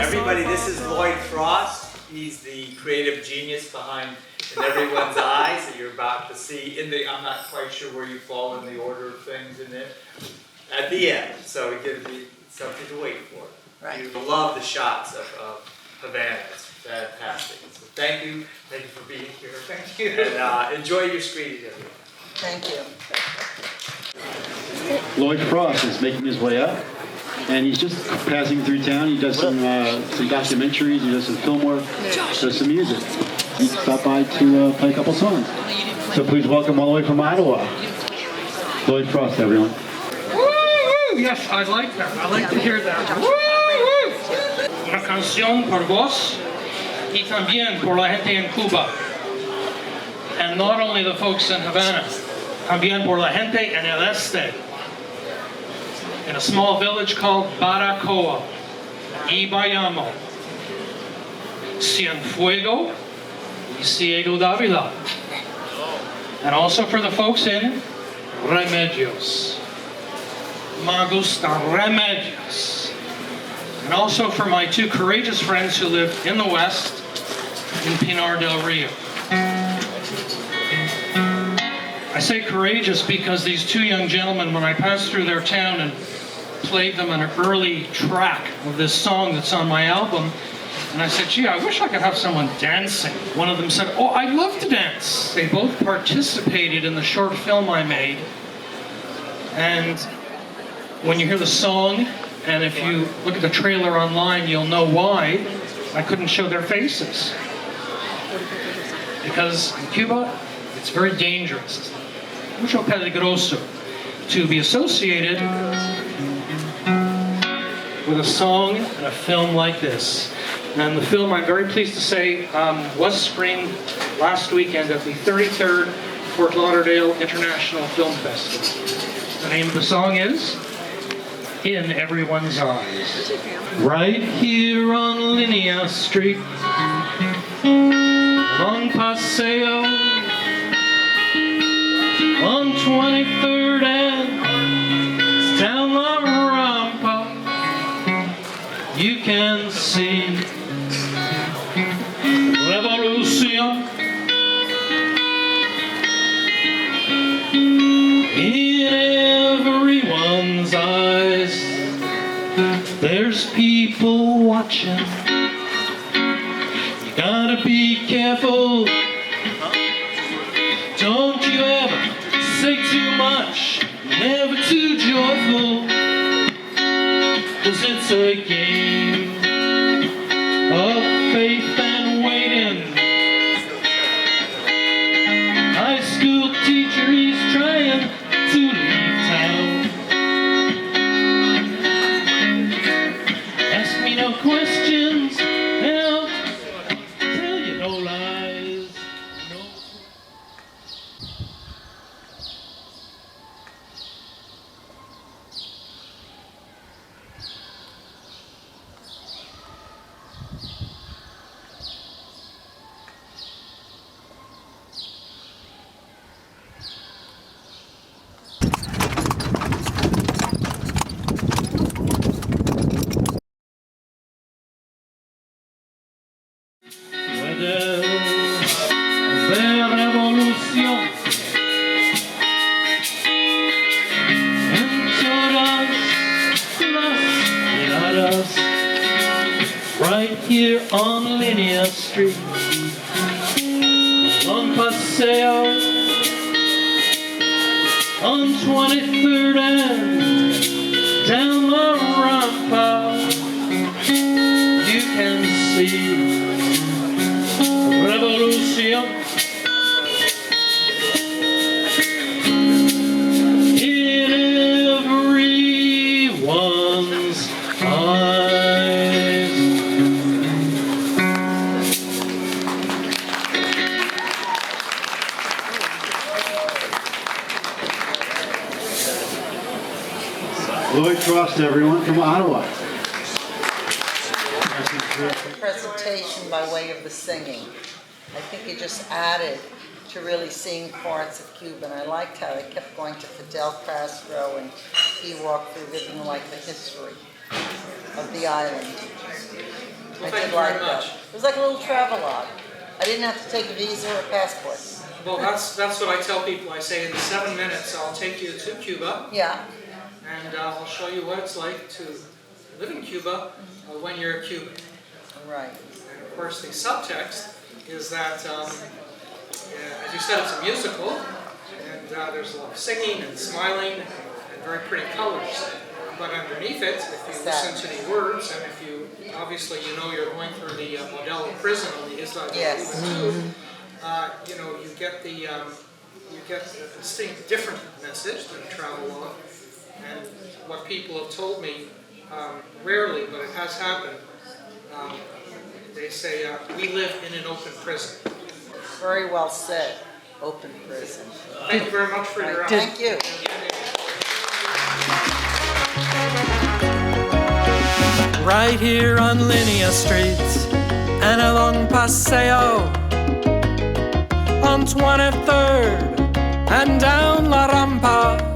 Everybody, this is Lloyd Frost. He's the creative genius behind In Everyone's Eyes that you're about to see. I'm not quite sure where you fall in the order of things in it. At the end, so it gives you something to wait for. Right. You love the shots of Havana. It's fantastic. So thank you for being here. Thank you. And enjoy your screening, everyone. Thank you. Lloyd Frost is making his way up, and he's just passing through town. He does some documentaries, he does some film work, does some music. He stopped by to play a couple songs. So please welcome all the way from Ottawa, Lloyd Frost, everyone. Woo! Yes, I like that. I like to hear that. Woo! Una canción por vos y también por la gente en Cuba. And not only the folks in Havana, también por la gente en el este. In a small village called Baracoa, Ibayamo, Cienfuego, y Ciego Davila. And also for the folks in Remedios. Me gusta Remedios. And also for my two courageous friends who live in the west, in Pinar del Rio. I say courageous because these two young gentlemen, when I passed through their town and played them an early track of this song that's on my album, and I said, gee, I wish I could have someone dancing. One of them said, oh, I'd love to dance. They both participated in the short film I made. And when you hear the song, and if you look at the trailer online, you'll know why I couldn't show their faces. Because in Cuba, it's very dangerous. Mucho peligroso to be associated with a song and a film like this. And the film, I'm very pleased to say, was screened last weekend at the 33rd Fort Lauderdale International Film Festival. The name of the song is In Everyone's Eyes. Right here on Linea Street, on Paseo, on 23rd and down La Rampa, you can see Revolution in everyone's eyes. There's people watching. You gotta be careful. Don't you ever say too much, never too joyful, 'cause it's a game of faith and waiting. High school teacher, he's trying to leave town. Ask me no questions, and I'll tell you no lies. No. De revolución en todas las miradas, right here on Linea Street, on Paseo, on 23rd and down La Rampa, you can see Revolution in everyone's eyes. Lloyd Frost, everyone, from Ottawa. Presentation by way of the singing. I think it just added to really seeing parts of Cuba, and I liked how they kept going to Fidel Castro, and he walked through giving like the history of the island. Well, I thank did you like very that. much. It was like a little travelogue. I didn't have to take a visa or a passport. Well, that's what I tell people. I say in 7 minutes I'll take you to Cuba, Yeah, and I'll show you what it's like to live in Cuba when you're a Cuban. right. And of course, the subtext is that, as you said, it's a musical, and there's a lot of singing and smiling and very pretty colors. But underneath it, if you listen to the words, and if you, obviously, you know you're going through the Lauderdale prison on the Isla de Yes. Cuba too, you know, you get a distinct different message than a travelogue. And what people have told me, rarely, but it has happened, they say, we live in an open prison. Very well said. Open prison. Thank you very much for your Thank you. Right here on Linnea Street and along Paseo, on 23rd and down La Rampa,